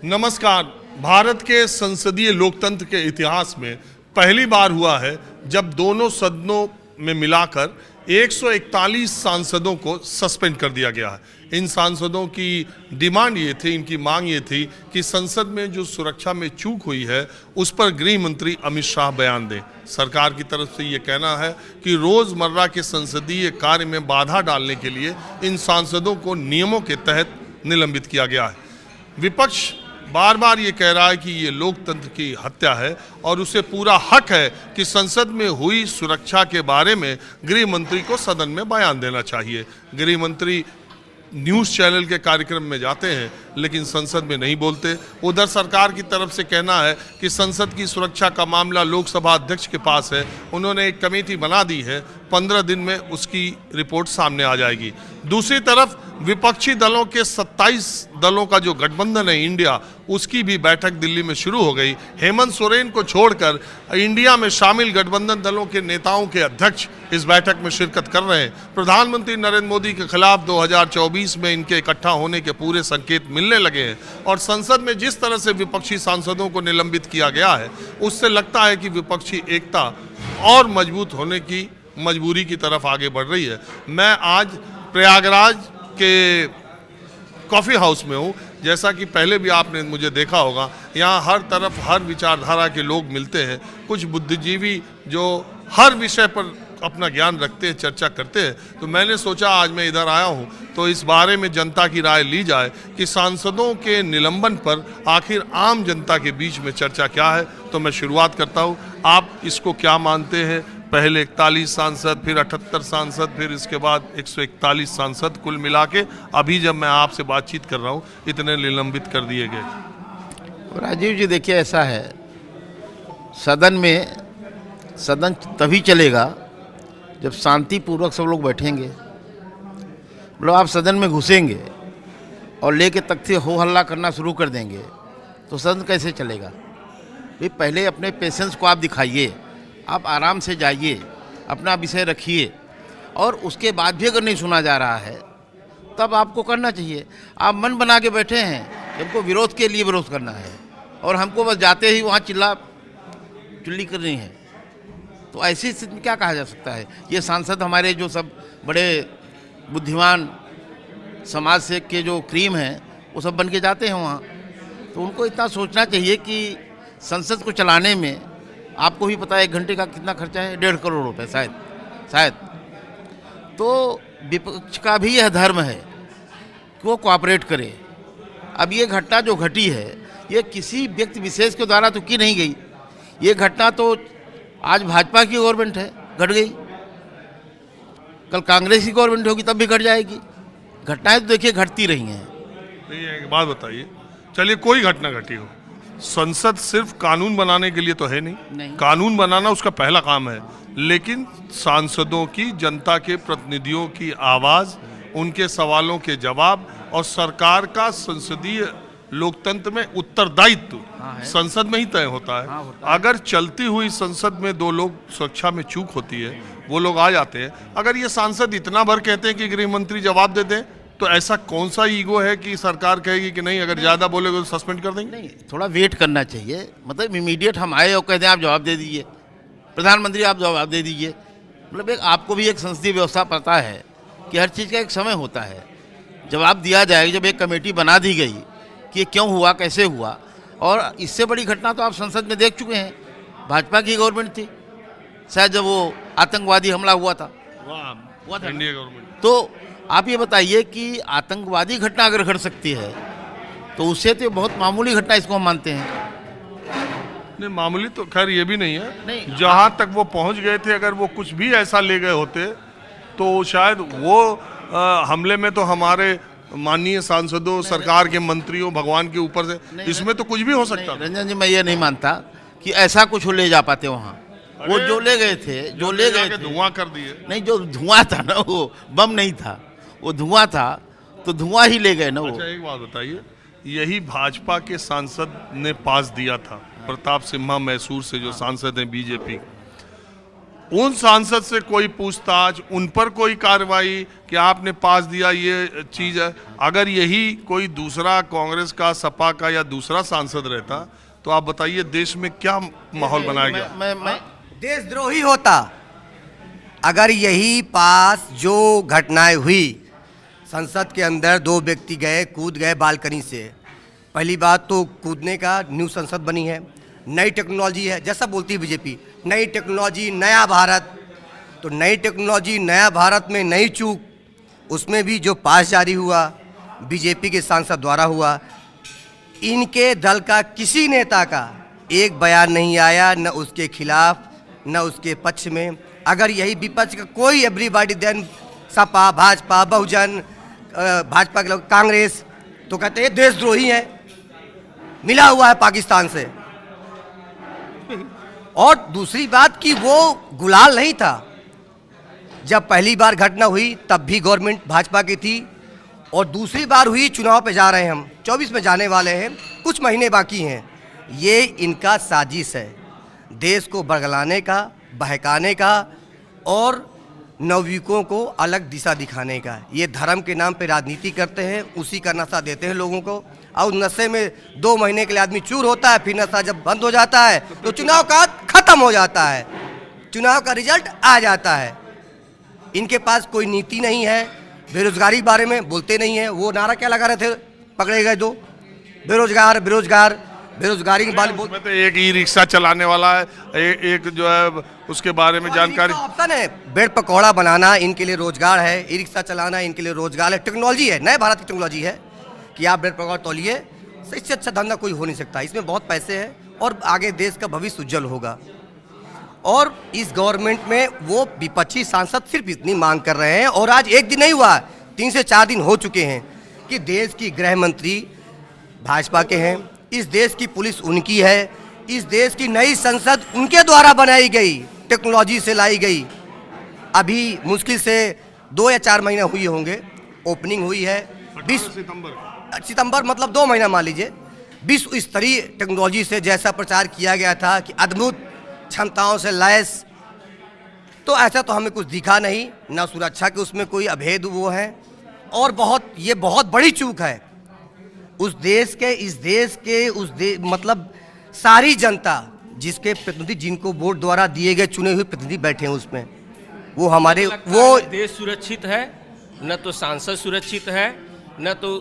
नमस्कार। भारत के संसदीय लोकतंत्र के इतिहास में पहली बार हुआ है जब दोनों सदनों में मिलाकर 141 सांसदों को सस्पेंड कर दिया गया है। इन सांसदों की डिमांड ये थी, इनकी मांग ये थी कि संसद में जो सुरक्षा में चूक हुई है उस पर गृह मंत्री अमित शाह बयान दें। सरकार की तरफ से ये कहना है कि रोजमर्रा के संसदीय कार्य में बाधा डालने के लिए इन सांसदों को नियमों के तहत निलंबित किया गया है। विपक्ष बार बार ये कह रहा है कि ये लोकतंत्र की हत्या है और उसे पूरा हक है कि संसद में हुई सुरक्षा के बारे में गृह मंत्री को सदन में बयान देना चाहिए। गृह मंत्री न्यूज़ चैनल के कार्यक्रम में जाते हैं लेकिन संसद में नहीं बोलते। उधर सरकार की तरफ से कहना है कि संसद की सुरक्षा का मामला लोकसभा अध्यक्ष के पास है, उन्होंने एक कमेटी बना दी है, 15 दिन में उसकी रिपोर्ट सामने आ जाएगी। दूसरी तरफ विपक्षी दलों के 27 दलों का जो गठबंधन है इंडिया, उसकी भी बैठक दिल्ली में शुरू हो गई। हेमंत सोरेन को छोड़कर इंडिया में शामिल गठबंधन दलों के नेताओं के अध्यक्ष इस बैठक में शिरकत कर रहे हैं। प्रधानमंत्री नरेंद्र मोदी के खिलाफ 2024 में इनके इकट्ठा होने के पूरे संकेत मिलने लगे हैं और संसद में जिस तरह से विपक्षी सांसदों को निलंबित किया गया है उससे लगता है कि विपक्षी एकता और मजबूत होने की मजबूरी की तरफ आगे बढ़ रही है। मैं आज प्रयागराज के कॉफ़ी हाउस में हूँ। जैसा कि पहले भी आपने मुझे देखा होगा, यहाँ हर तरफ हर विचारधारा के लोग मिलते हैं। कुछ बुद्धिजीवी जो हर विषय पर अपना ज्ञान रखते हैं, चर्चा करते हैं। तो मैंने सोचा आज मैं इधर आया हूँ तो इस बारे में जनता की राय ली जाए कि सांसदों के निलंबन पर आखिर आम जनता के बीच में चर्चा क्या है। तो मैं शुरुआत करता हूँ, आप इसको क्या मानते हैं? पहले 41 सांसद, फिर 78 सांसद, फिर इसके बाद 141 सांसद, कुल मिला के अभी जब मैं आपसे बातचीत कर रहा हूँ इतने निलंबित कर दिए गए। राजीव जी देखिए, ऐसा है, सदन तभी चलेगा जब शांतिपूर्वक सब लोग बैठेंगे। मतलब आप सदन में घुसेंगे और लेके तख्ते हो हल्ला करना शुरू कर देंगे तो सदन कैसे चलेगा? भाई पहले अपने पेशेंस को आप दिखाइए, आप आराम से जाइए, अपना विषय रखिए और उसके बाद भी अगर नहीं सुना जा रहा है तब आपको करना चाहिए। आप मन बना के बैठे हैं कि हमको विरोध के लिए विरोध करना है और हमको बस जाते ही वहाँ चिल्ली करनी है, तो ऐसी स्थिति में क्या कहा जा सकता है? ये सांसद हमारे जो सब बड़े बुद्धिमान समाज से के जो क्रीम हैं वो सब बन के जाते हैं वहाँ, तो उनको इतना सोचना चाहिए कि संसद को चलाने में आपको भी पता है 1 घंटे का कितना खर्चा है, 1.5 करोड़ रुपए शायद। तो विपक्ष का भी यह धर्म है कि वो कोऑपरेट करे। अब ये घटना जो घटी है ये किसी व्यक्ति विशेष के द्वारा तो की नहीं गई, ये घटना तो आज भाजपा की गवर्नमेंट है, घट गई, कल कांग्रेस की गवर्नमेंट होगी तब भी घट जाएगी। घटनाएं तो देखिए घटती रही हैं। एक बात बताइए, चलिए कोई घटना घटी हो, संसद सिर्फ कानून बनाने के लिए तो है नहीं। कानून बनाना उसका पहला काम है, लेकिन सांसदों की, जनता के प्रतिनिधियों की आवाज़, उनके सवालों के जवाब और सरकार का संसदीय लोकतंत्र में उत्तरदायित्व संसद में ही तय होता है। अगर चलती हुई संसद में 2 लोग सुरक्षा में चूक होती है, वो लोग आ जाते हैं। अगर ये सांसद इतना भर कहते हैं कि गृह मंत्री जवाब दे दें तो ऐसा कौन सा ईगो है कि सरकार कहेगी कि नहीं, अगर ज़्यादा बोलेगा तो सस्पेंड कर देंगे? नहीं, थोड़ा वेट करना चाहिए। मतलब इमीडिएट हम आए और कहते हैं आप जवाब दे दीजिए, प्रधानमंत्री आप जवाब दे दीजिए। मतलब आपको भी एक संसदीय व्यवस्था पता है कि हर चीज़ का एक समय होता है, जवाब दिया जाएगा। जब एक कमेटी बना दी गई कि ये क्यों हुआ, कैसे हुआ, और इससे बड़ी घटना तो आप संसद में देख चुके हैं। भाजपा की गवर्नमेंट थी शायद, जब वो आतंकवादी हमला हुआ था इंडिया गवर्नमेंट। तो आप ये बताइए कि आतंकवादी घटना अगर घट सकती है तो उससे तो बहुत मामूली घटना इसको हम मानते हैं। नहीं, मामूली तो खैर ये भी नहीं है। नहीं, जहाँ तक वो पहुँच गए थे, अगर वो कुछ भी ऐसा ले गए होते तो शायद वो हमले में तो हमारे माननीय सांसदों, सरकार के मंत्रियों, भगवान के ऊपर से इसमें तो कुछ भी हो सकता था। रंजन जी, मैं ये नहीं मानता कि ऐसा कुछ ले जा पाते वहाँ। वो जो ले गए थे, धुआं कर दिए। नहीं, जो धुआं था ना वो बम नहीं था, वो धुआं था, तो धुआं ही ले गए ना वो। अच्छा, एक बात बताइए, यही भाजपा के सांसद ने पास दिया था, प्रताप सिम्हा मैसूर से जो सांसद हैं बीजेपी, उन सांसद से कोई पूछताछ, उन पर कोई कार्रवाई कि आपने पास दिया ये चीज है? अगर यही कोई दूसरा कांग्रेस का, सपा का या दूसरा सांसद रहता तो आप बताइए देश में क्या माहौल बनाया गया? मैं देशद्रोही होता। अगर यही पास जो घटनाएं हुई, संसद के अंदर 2 व्यक्ति गए, कूद गए बालकनी से। पहली बात तो कूदने का, न्यू संसद बनी है, नई टेक्नोलॉजी है, जैसा बोलती है बीजेपी, नई टेक्नोलॉजी नया भारत। तो नई टेक्नोलॉजी नया भारत में नई चूक, उसमें भी जो पास जारी हुआ बीजेपी के सांसद द्वारा हुआ, इनके दल का किसी नेता का एक बयान नहीं आया, न उसके खिलाफ न उसके पक्ष में। अगर यही विपक्ष का कोई, एवरीबॉडी देन, सपा, भाजपा, बहुजन, भाजपा के लोग, कांग्रेस, तो कहते हैं देशद्रोही है, मिला हुआ है पाकिस्तान से। और दूसरी बात कि वो गुलाल नहीं था। जब पहली बार घटना हुई तब भी गवर्नमेंट भाजपा की थी, और दूसरी बार हुई, चुनाव पे जा रहे हैं हम, 24 में जाने वाले हैं, कुछ महीने बाकी हैं। ये इनका साजिश है, देश को बरगलाने का, बहकाने का और नवयुवकों को अलग दिशा दिखाने का। ये धर्म के नाम पे राजनीति करते हैं, उसी का नशा देते हैं लोगों को, और नशे में 2 महीने के लिए आदमी चूर होता है, फिर नशा जब बंद हो जाता है तो चुनाव का खत्म हो जाता है, चुनाव का रिजल्ट आ जाता है। इनके पास कोई नीति नहीं है, बेरोजगारी के बारे में बोलते नहीं है। वो नारा क्या लगा रहे थे, पकड़े गए 2, बेरोजगार बेरोजगार, बेरोजगारी के बारे में। तो एक ई रिक्शा चलाने वाला है, एक जो है उसके बारे में जानकारी। ऑप्शन है, ब्रेड पकौड़ा बनाना इनके लिए रोजगार है, ई रिक्शा चलाना इनके लिए रोजगार है, टेक्नोलॉजी है, नए भारत की टेक्नोलॉजी है कि आप ब्रेड पकौड़ा तोलिए। इससे अच्छा धंधा कोई हो नहीं सकता, इसमें बहुत पैसे हैं और आगे देश का भविष्य उज्जवल होगा। और इस गवर्नमेंट में वो विपक्षी सांसद सिर्फ इतनी मांग कर रहे हैं, और आज एक दिन नहीं हुआ, 3 से 4 दिन हो चुके हैं कि देश की गृह मंत्री भाजपा के हैं, इस देश की पुलिस उनकी है, इस देश की नई संसद उनके द्वारा बनाई गई, टेक्नोलॉजी से लाई गई। अभी मुश्किल से 2 या 4 महीने हुए होंगे, ओपनिंग हुई है 20 सितंबर, मतलब 2 महीना मान लीजिए। विश्व स्तरीय टेक्नोलॉजी से जैसा प्रचार किया गया था कि अद्भुत क्षमताओं से लैस, तो ऐसा तो हमें कुछ दिखा नहीं, ना सुरक्षा के उसमें कोई अभेद वो है, और ये बहुत बड़ी चूक है उस देश के, इस देश के, मतलब सारी जनता जिसके प्रतिनिधि, जिनको वोट द्वारा दिए गए चुने हुए प्रतिनिधि बैठे हैं उसमें, वो हमारे, वो देश सुरक्षित है, न तो सांसद सुरक्षित है, न तो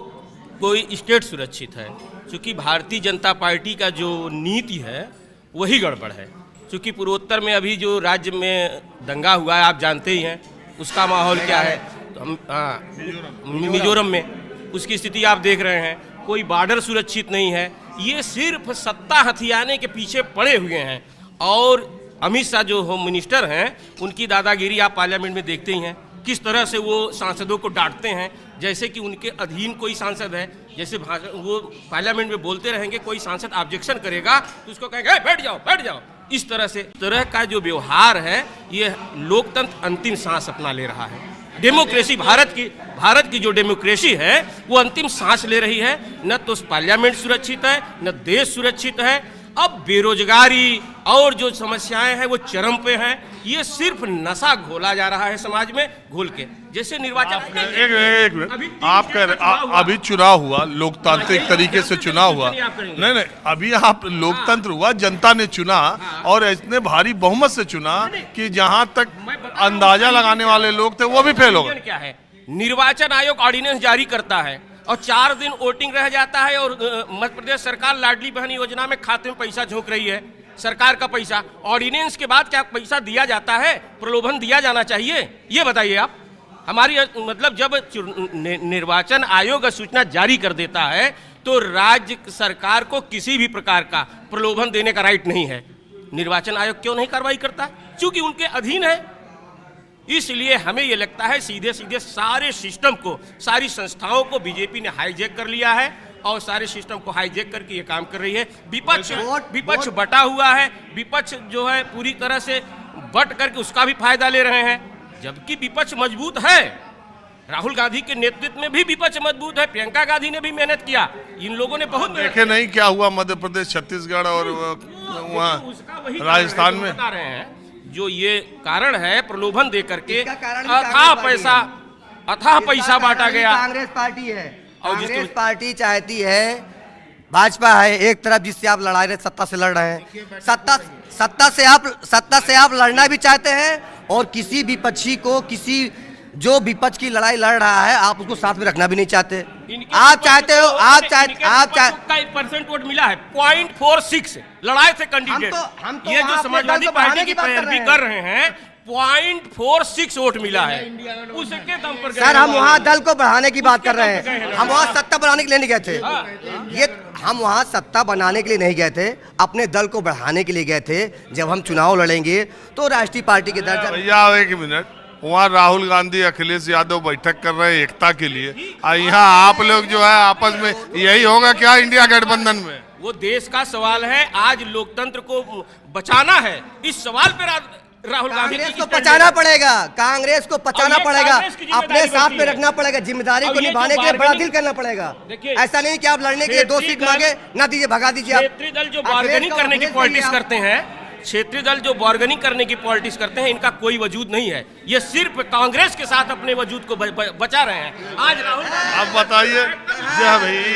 कोई स्टेट सुरक्षित है। क्योंकि भारतीय जनता पार्टी का जो नीति है वही गड़बड़ है। क्योंकि पूर्वोत्तर में अभी जो राज्य में दंगा हुआ है, आप जानते ही हैं उसका माहौल क्या है। तो हम मिजोरम में उसकी स्थिति आप देख रहे हैं, कोई बॉर्डर सुरक्षित नहीं है। ये सिर्फ सत्ता हथियाने के पीछे पड़े हुए हैं। और अमित शाह जो होम मिनिस्टर हैं, उनकी दादागिरी आप पार्लियामेंट में देखते ही हैं, किस तरह से वो सांसदों को डांटते हैं जैसे कि उनके अधीन कोई सांसद है। जैसे वो पार्लियामेंट में बोलते रहेंगे, कोई सांसद ऑब्जेक्शन करेगा तो उसको कहेंगे बैठ जाओ बैठ जाओ। इस तरह से तरह का जो व्यवहार है, ये लोकतंत्र अंतिम सांस अपना ले रहा है। डेमोक्रेसी, भारत की जो डेमोक्रेसी है वो अंतिम सांस ले रही है। न तो पार्लियामेंट सुरक्षित है, न देश सुरक्षित है। अब बेरोजगारी और जो समस्याएं हैं वो चरम पे हैं। ये सिर्फ नशा घोला जा रहा है समाज में, घोल के। जैसे निर्वाचन, एक मिनट, आप कह रहे अभी चुनाव हुआ, लोकतांत्रिक तरीके से चुनाव हुआ, नहीं, अभी आप लोकतंत्र हुआ, जनता ने चुना और इतने भारी बहुमत से चुना कि जहां तक अंदाजा लगाने वाले लोग थे वो भी फेल हो गए। क्या है, निर्वाचन आयोग ऑर्डिनेंस जारी करता है और 4 दिन वोटिंग रह जाता है, और मध्य प्रदेश सरकार लाडली बहन योजना में खाते में पैसा झोंक रही है, सरकार का पैसा। ऑर्डिनेंस के बाद क्या पैसा दिया जाता है? प्रलोभन दिया जाना चाहिए, ये बताइए आप। हमारी मतलब जब निर्वाचन आयोग सूचना जारी कर देता है तो राज्य सरकार को किसी भी प्रकार का प्रलोभन देने का राइट नहीं है। निर्वाचन आयोग क्यों नहीं कार्रवाई करता? क्योंकि उनके अधीन है। इसलिए हमें ये लगता है सीधे सीधे सारे सिस्टम को, सारी संस्थाओं को बीजेपी ने हाईजैक कर लिया है और सारे सिस्टम को हाईजैक करके ये काम कर रही है। विपक्ष बटा हुआ है, विपक्ष जो है पूरी तरह से बट करके उसका भी फायदा ले रहे हैं, जबकि विपक्ष मजबूत है। राहुल गांधी के नेतृत्व में भी विपक्ष मजबूत है, प्रियंका गांधी ने भी मेहनत किया, इन लोगों ने बहुत देखे नहीं क्या हुआ मध्य प्रदेश, छत्तीसगढ़ और वहाँ राजस्थान में। बता रहे हैं जो ये कारण है प्रलोभन दे करके इसका कारण भी अथाह कांग्रेस पार्टी है। अथाह पैसा बांटा गया। कांग्रेस पार्टी है। और कांग्रेस पार्टी चाहती है, भाजपा है एक तरफ जिससे आप लड़ाई रहे, सत्ता से लड़ रहे हैं, सत्ता से आप लड़ना भी चाहते हैं, और किसी विपक्षी को, किसी जो विपक्ष की लड़ाई लड़ रहा है आप उसको साथ में रखना भी नहीं चाहते। आप चाहते हो, आप 1% वोट मिला है, 0.46 लड़ाई से कैंडिडेट। हम तो ये जो वहाँ अपने समाजवादी दल को पार्टी बढ़ाने की की बात कर पैरवी रहे कर रहे हैं, 0.46 वोट मिला है, उसके दम पर सर हम वहाँ दल को बढ़ाने की बात कर रहे हैं, हम वहाँ सत्ता बनाने के लिए नहीं गए थे। ये हम वहाँ सत्ता बनाने के लिए नहीं गए थे, अपने दल को बढ़ाने के लिए गए थे। जब हम चुनाव लड़ेंगे तो राष्ट्रीय पार्टी के दर्जा। भैया एक मिनट, वहाँ राहुल गांधी अखिलेश यादव बैठक कर रहे हैं एकता के लिए, और यहाँ आप लोग जो है आपस में यही होगा क्या इंडिया गठबंधन में? वो देश का सवाल है, आज लोकतंत्र को बचाना है, इस सवाल पे राहुल गांधी कांग्रेस को बचाना पड़ेगा, कांग्रेस को बचाना पड़ेगा, कांग्रेस की जिम्मेदारी अपने साथ बनती में है। रखना पड़ेगा, जिम्मेदारी को ये जो निभाने के लिए बड़ा bargaining- दिल करना पड़ेगा। देखिए, ऐसा नहीं कि आप लड़ने के लिए 2 सीट मांगे ना दीजिए, भगा दीजिए आप। क्षेत्रीय दल जो बार्गेनिंग करने की पॉलिटिक्स करते हैं, क्षेत्रीय दल जो बार्गेनिंग करने की पॉलिटिक्स करते हैं, इनका कोई वजूद नहीं है। ये सिर्फ कांग्रेस के साथ अपने वजूद को बचा रहे हैं। आज राहुल अब बताइए, जय भाई।